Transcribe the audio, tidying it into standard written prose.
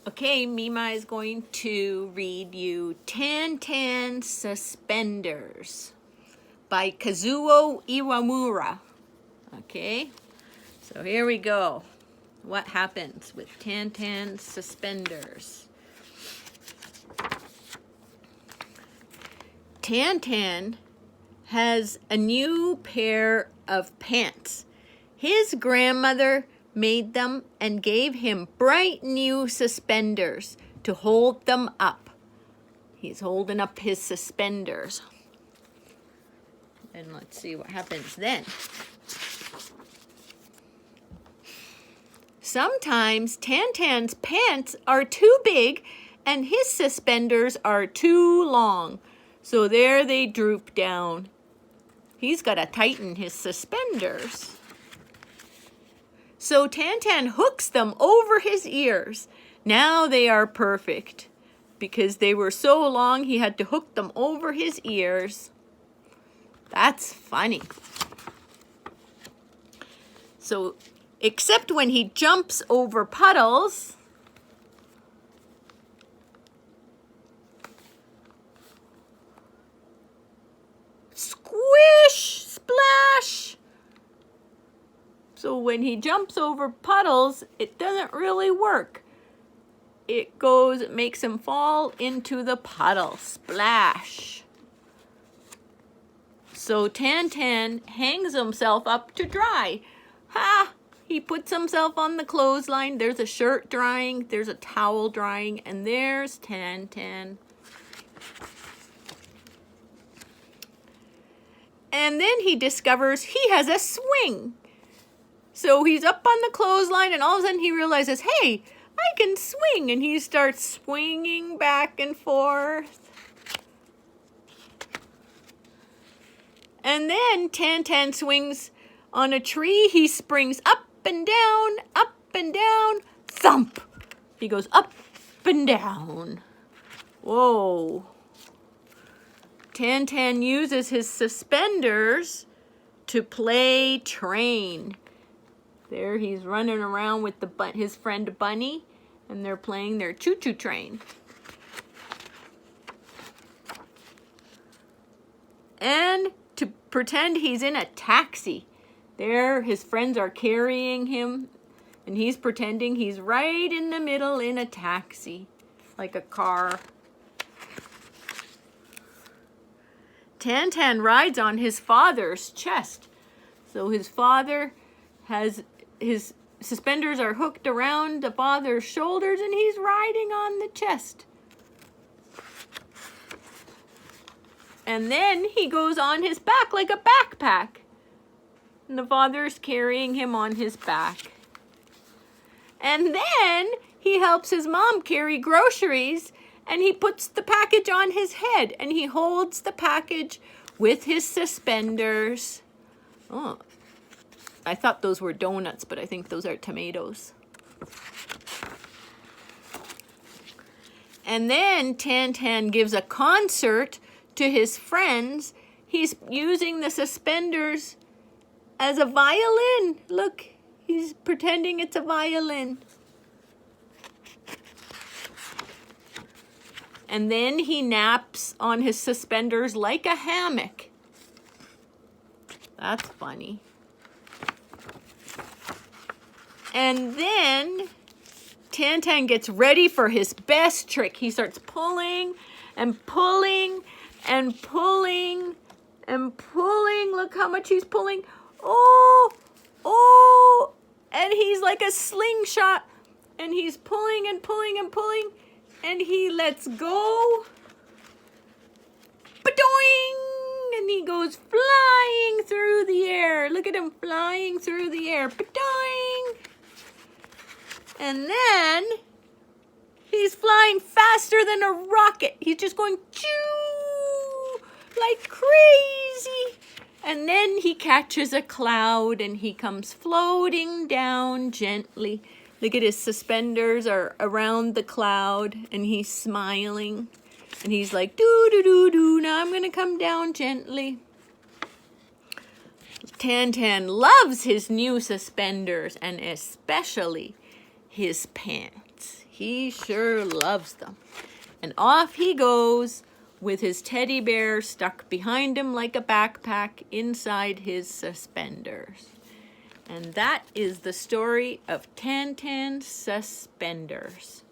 Okay, Memaw is going to read you Tan Suspenders by Kazuo Iwamura. Okay, so here we go. What happens with Tan Suspenders? Tan has a new pair of pants. His grandmother made them and gave him bright new suspenders to hold them up. He's holding up his suspenders. And let's see what happens then. Sometimes Tan's pants are too big and his suspenders are too long. So there they droop down. He's got to tighten his suspenders. So Tan hooks them over his ears. Now they are perfect. Because they were so long, he had to hook them over his ears. That's funny. So, except when he jumps over puddles, squish, splash. So when he jumps over puddles, it doesn't really work. It makes him fall into the puddle. Splash. So Tan hangs himself up to dry. Ha! He puts himself on the clothesline. There's a shirt drying. There's a towel drying. And there's Tan. And then he discovers he has a swing. So he's up on the clothesline and all of a sudden he realizes, hey, I can swing. And he starts swinging back and forth. And then Tan swings on a tree. He springs up and down, thump. He goes up and down. Whoa. Tan uses his suspenders to play train. There he's running around with his friend Bunny, and they're playing their choo-choo train. And to pretend he's in a taxi. There his friends are carrying him, and he's pretending he's right in the middle in a taxi, like a car. Tan rides on his father's chest. So his father his suspenders are hooked around the father's shoulders and he's riding on the chest. And then he goes on his back like a backpack. And the father's carrying him on his back. And then he helps his mom carry groceries and he puts the package on his head and he holds the package with his suspenders. Oh, I thought those were donuts, but I think those are tomatoes. And then Tan gives a concert to his friends. He's using the suspenders as a violin. Look, he's pretending it's a violin. And then he naps on his suspenders like a hammock. That's funny. And then Tan gets ready for his best trick. He starts pulling and pulling and pulling and pulling. Look how much he's pulling. Oh, and he's like a slingshot. And he's pulling and pulling and pulling. And he lets go. Ba-doing! And he goes flying through the air. Look at him flying through the air. Ba-doing! And then he's flying faster than a rocket. He's just going choo like crazy. And then he catches a cloud and he comes floating down gently. Look at his suspenders are around the cloud and he's smiling. And he's like, doo-doo-doo-doo, now I'm going to come down gently. Tan loves his new suspenders and especially his pants. He sure loves them. And off he goes with his teddy bear stuck behind him like a backpack inside his suspenders. And that is the story of Tan Suspenders.